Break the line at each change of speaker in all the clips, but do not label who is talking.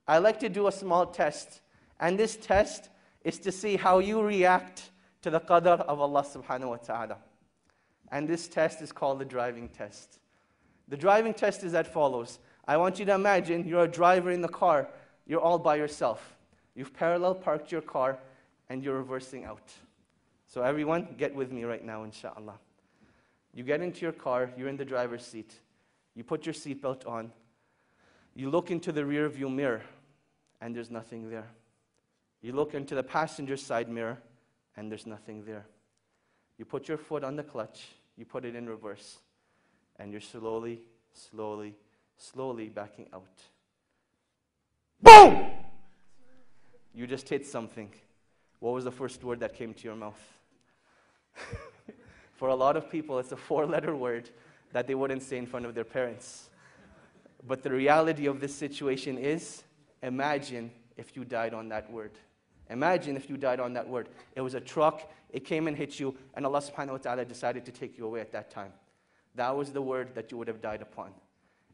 I like to do a small test. And this test is to see how you react to the qadr of Allah subhanahu wa ta'ala. And this test is called the driving test. The driving test is as follows. I want you to imagine you're a driver in the car. You're all by yourself. You've parallel parked your car and you're reversing out. So everyone, get with me right now, inshallah. You get into your car, you're in the driver's seat. You put your seatbelt on. You look into the rear view mirror and there's nothing there. You look into the passenger side mirror and there's nothing there. You put your foot on the clutch, you put it in reverse, and you're slowly, slowly, slowly backing out. Boom! You just hit something. What was the first word that came to your mouth? For a lot of people, it's a 4-letter word that they wouldn't say in front of their parents. But the reality of this situation is, imagine if you died on that word. Imagine if you died on that word. It was a truck, it came and hit you, and Allah subhanahu wa ta'ala decided to take you away at that time. That was the word that you would have died upon.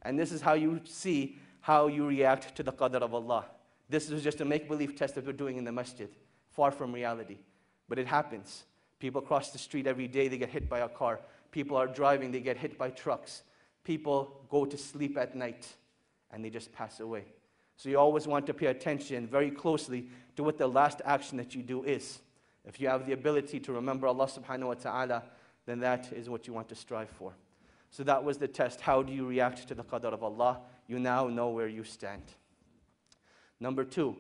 And this is how you see how you react to the qadr of Allah. This is just a make-believe test that we're doing in the masjid, far from reality. But it happens. People cross the street every day, they get hit by a car. People are driving, they get hit by trucks. People go to sleep at night, and they just pass away. So you always want to pay attention very closely to what the last action that you do is. If you have the ability to remember Allah subhanahu wa ta'ala, then that is what you want to strive for. So that was the test. How do you react to the qadr of Allah? You now know where you stand. Number 2,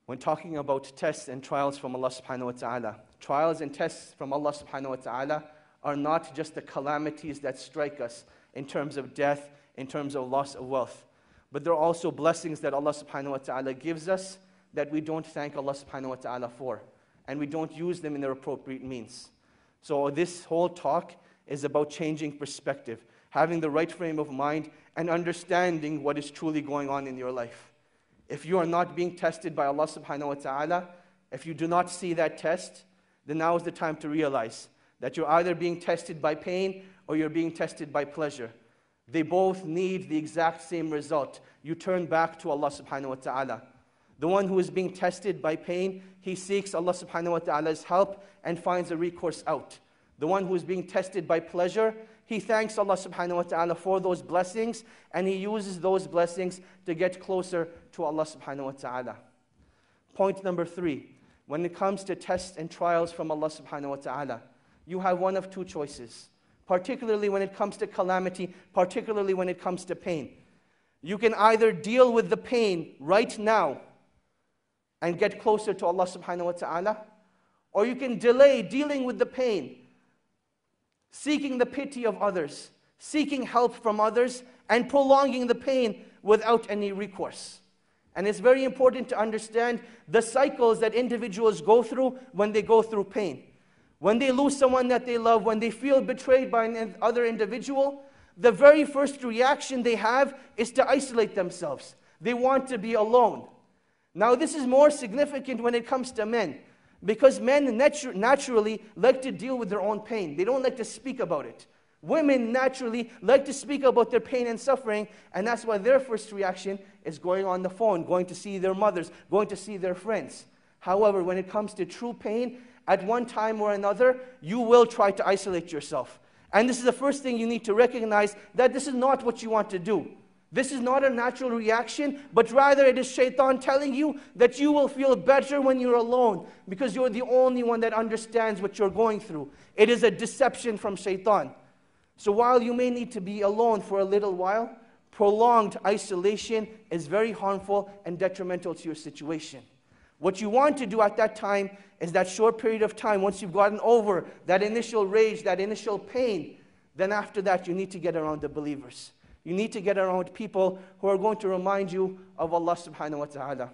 when talking about tests and trials from Allah subhanahu wa ta'ala, trials and tests from Allah subhanahu wa ta'ala are not just the calamities that strike us in terms of death, in terms of loss of wealth. But there are also blessings that Allah subhanahu wa ta'ala gives us that we don't thank Allah subhanahu wa ta'ala for. And we don't use them in their appropriate means. So this whole talk is about changing perspective, having the right frame of mind, and understanding what is truly going on in your life. If you are not being tested by Allah subhanahu wa ta'ala, if you do not see that test, then now is the time to realize that you're either being tested by pain or you're being tested by pleasure. They both need the exact same result. You turn back to Allah subhanahu wa ta'ala. The one who is being tested by pain, he seeks Allah subhanahu wa ta'ala's help and finds a recourse out. The one who is being tested by pleasure, he thanks Allah subhanahu wa ta'ala for those blessings, and he uses those blessings to get closer to Allah subhanahu wa ta'ala. Point number 3, when it comes to tests and trials from Allah subhanahu wa ta'ala, you have one of 2 choices. Particularly when it comes to calamity, particularly when it comes to pain. You can either deal with the pain right now and get closer to Allah subhanahu wa ta'ala, or you can delay dealing with the pain, seeking the pity of others, seeking help from others, and prolonging the pain without any recourse. And it's very important to understand the cycles that individuals go through when they go through pain. When they lose someone that they love, when they feel betrayed by another individual, the very first reaction they have is to isolate themselves. They want to be alone. Now this is more significant when it comes to men, because men naturally like to deal with their own pain. They don't like to speak about it. Women naturally like to speak about their pain and suffering, and that's why their first reaction is going on the phone, going to see their mothers, going to see their friends. However, when it comes to true pain, at one time or another, you will try to isolate yourself. And this is the first thing you need to recognize, that this is not what you want to do. This is not a natural reaction, but rather it is shaitan telling you that you will feel better when you're alone, because you're the only one that understands what you're going through. It is a deception from shaitan. So while you may need to be alone for a little while, prolonged isolation is very harmful and detrimental to your situation. What you want to do at that time is that short period of time, once you've gotten over that initial rage, that initial pain, then after that you need to get around the believers. You need to get around people who are going to remind you of Allah subhanahu wa ta'ala.